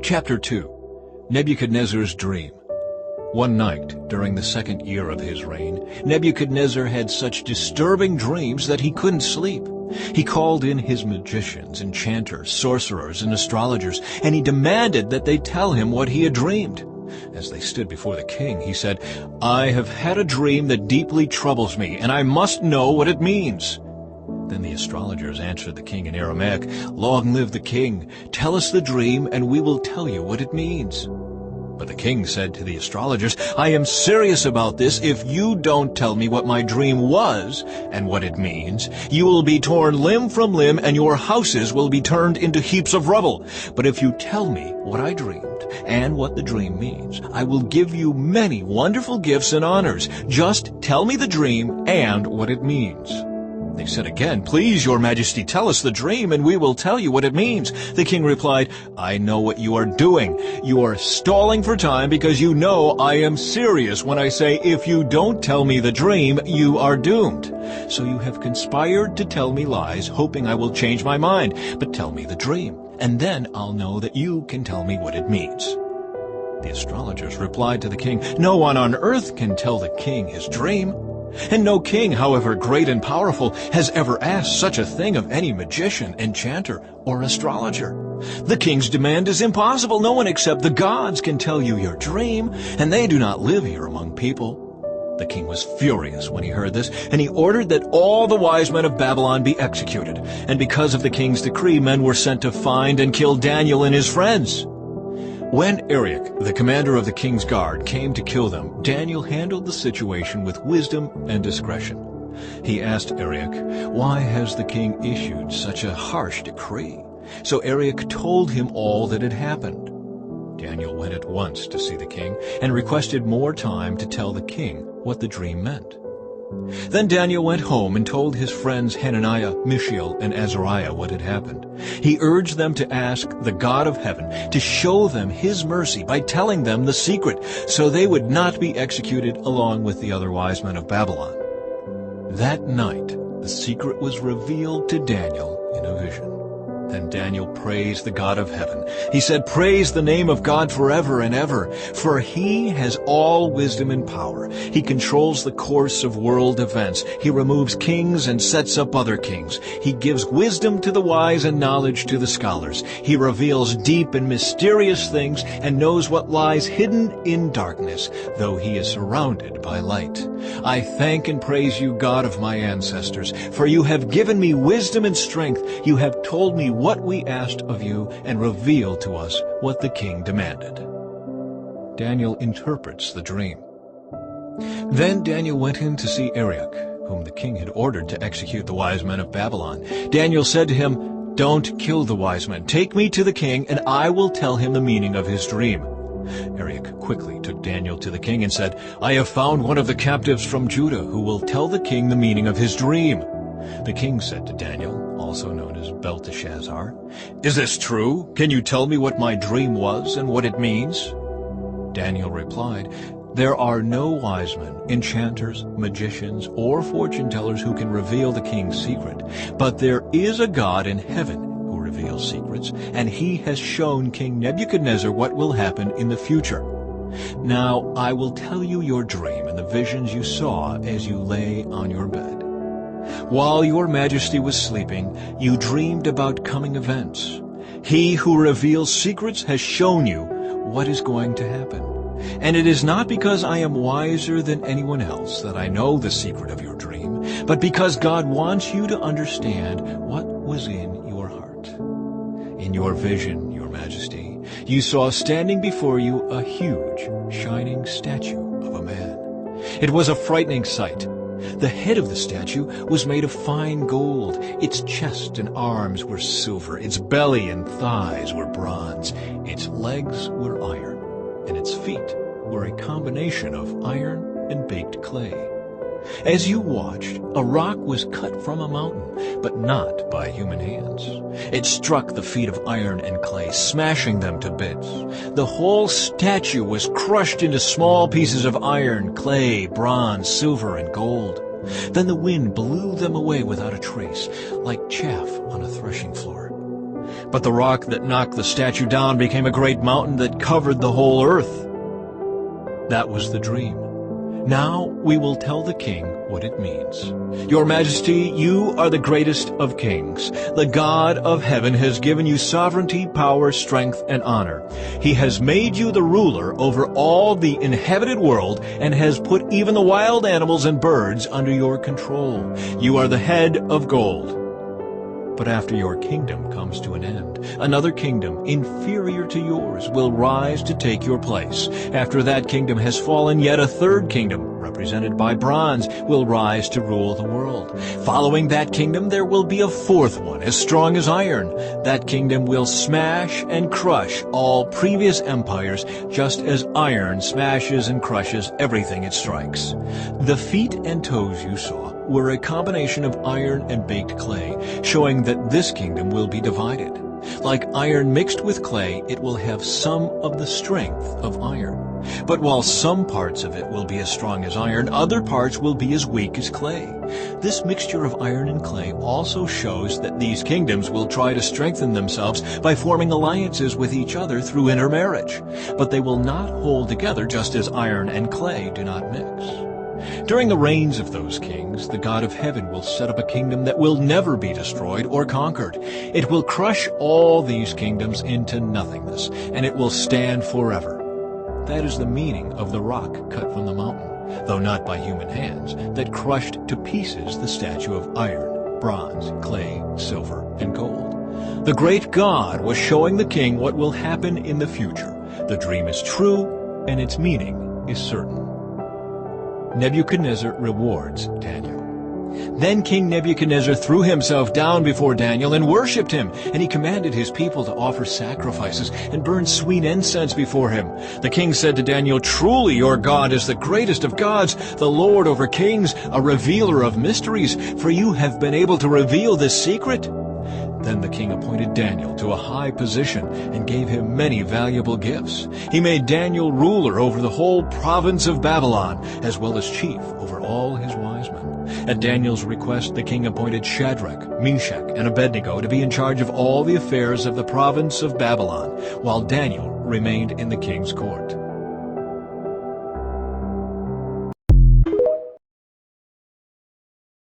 Chapter 2. Nebuchadnezzar's Dream. One night, during the 2nd year of his reign, Nebuchadnezzar had such disturbing dreams that he couldn't sleep. He called in his magicians, enchanters, sorcerers, and astrologers, and he demanded that they tell him what he had dreamed. As they stood before the king, he said, "I have had a dream that deeply troubles me, and I must know what it means." Then the astrologers answered the king in Aramaic, "Long live the king! Tell us the dream, and we will tell you what it means." But the king said to the astrologers, "I am serious about this. If you don't tell me what my dream was and what it means, you will be torn limb from limb, and your houses will be turned into heaps of rubble. But if you tell me what I dreamed and what the dream means, I will give you many wonderful gifts and honors. Just tell me the dream and what it means." They said again, "Please, your majesty, tell us the dream, and we will tell you what it means." The king replied, "I know what you are doing. You are stalling for time because you know I am serious when I say if you don't tell me the dream, you are doomed. So you have conspired to tell me lies, hoping I will change my mind. But tell me the dream, and then I'll know that you can tell me what it means." The astrologers replied to the king, "No one on earth can tell the king his dream. And no king, however great and powerful, has ever asked such a thing of any magician, enchanter, or astrologer. The king's demand is impossible. No one except the gods can tell you your dream, and they do not live here among people." The king was furious when he heard this, and he ordered that all the wise men of Babylon be executed. And because of the king's decree, men were sent to find and kill Daniel and his friends. When Arioch, the commander of the king's guard, came to kill them, Daniel handled the situation with wisdom and discretion. He asked Arioch, "Why has the king issued such a harsh decree?" So Arioch told him all that had happened. Daniel went at once to see the king and requested more time to tell the king what the dream meant. Then Daniel went home and told his friends Hananiah, Mishael, and Azariah what had happened. He urged them to ask the God of heaven to show them his mercy by telling them the secret, so they would not be executed along with the other wise men of Babylon. That night the secret was revealed to Daniel in a vision. Then Daniel praised the God of heaven. He said, "Praise the name of God forever and ever, for he has all wisdom and power. He controls the course of world events. He removes kings and sets up other kings. He gives wisdom to the wise and knowledge to the scholars. He reveals deep and mysterious things and knows what lies hidden in darkness, though he is surrounded by light. I thank and praise you, God of my ancestors, for you have given me wisdom and strength. You have told me what we asked of you and revealed to us what the king demanded." Daniel interprets the dream. Then Daniel went in to see Arioch, whom the king had ordered to execute the wise men of Babylon. Daniel said to him, "Don't kill the wise men. Take me to the king, and I will tell him the meaning of his dream." Arioch quickly took Daniel to the king and said, "I have found one of the captives from Judah who will tell the king the meaning of his dream." The king said to Daniel, also known as Belteshazzar, "Is this true? Can you tell me what my dream was and what it means?" Daniel replied, "There are no wise men, enchanters, magicians, or fortune-tellers who can reveal the king's secret, but there is a God in heaven who reveals secrets, and he has shown King Nebuchadnezzar what will happen in the future. Now I will tell you your dream and the visions you saw as you lay on your bed. While your majesty was sleeping, you dreamed about coming events. He who reveals secrets has shown you what is going to happen. And it is not because I am wiser than anyone else that I know the secret of your dream, but because God wants you to understand what was in your heart. In your vision, your majesty, you saw standing before you a huge, shining statue of a man. It was a frightening sight. The head of the statue was made of fine gold. Its chest and arms were silver. Its belly and thighs were bronze. Its legs were iron, and its feet were a combination of iron and baked clay. As you watched, a rock was cut from a mountain, but not by human hands. It struck the feet of iron and clay, smashing them to bits. The whole statue was crushed into small pieces of iron, clay, bronze, silver, and gold. Then the wind blew them away without a trace, like chaff on a threshing floor. But the rock that knocked the statue down became a great mountain that covered the whole earth. That was the dream. Now we will tell the king what it means. Your Majesty, you are the greatest of kings. The God of heaven has given you sovereignty, power, strength, and honor. He has made you the ruler over all the inhabited world and has put even the wild animals and birds under your control. You are the head of gold. But after your kingdom comes to an end, another kingdom inferior to yours will rise to take your place. After that kingdom has fallen, yet a third kingdom, represented by bronze, will rise to rule the world. Following that kingdom, there will be a fourth one, as strong as iron. That kingdom will smash and crush all previous empires, just as iron smashes and crushes everything it strikes. The feet and toes you saw were a combination of iron and baked clay, showing that this kingdom will be divided. Like iron mixed with clay, it will have some of the strength of iron. But while some parts of it will be as strong as iron, other parts will be as weak as clay. This mixture of iron and clay also shows that these kingdoms will try to strengthen themselves by forming alliances with each other through intermarriage. But they will not hold together, just as iron and clay do not mix. During the reigns of those kings, the God of heaven will set up a kingdom that will never be destroyed or conquered. It will crush all these kingdoms into nothingness, and it will stand forever. That is the meaning of the rock cut from the mountain, though not by human hands, that crushed to pieces the statue of iron, bronze, clay, silver, and gold. The great God was showing the king what will happen in the future. The dream is true, and its meaning is certain. Nebuchadnezzar rewards Daniel. Then King Nebuchadnezzar threw himself down before Daniel and worshipped him, and he commanded his people to offer sacrifices and burn sweet incense before him. The king said to Daniel, "Truly your God is the greatest of gods, the Lord over kings, a revealer of mysteries, for you have been able to reveal this secret." Then the king appointed Daniel to a high position and gave him many valuable gifts. He made Daniel ruler over the whole province of Babylon, as well as chief over all his wise men. At Daniel's request, the king appointed Shadrach, Meshach, and Abednego to be in charge of all the affairs of the province of Babylon, while Daniel remained in the king's court.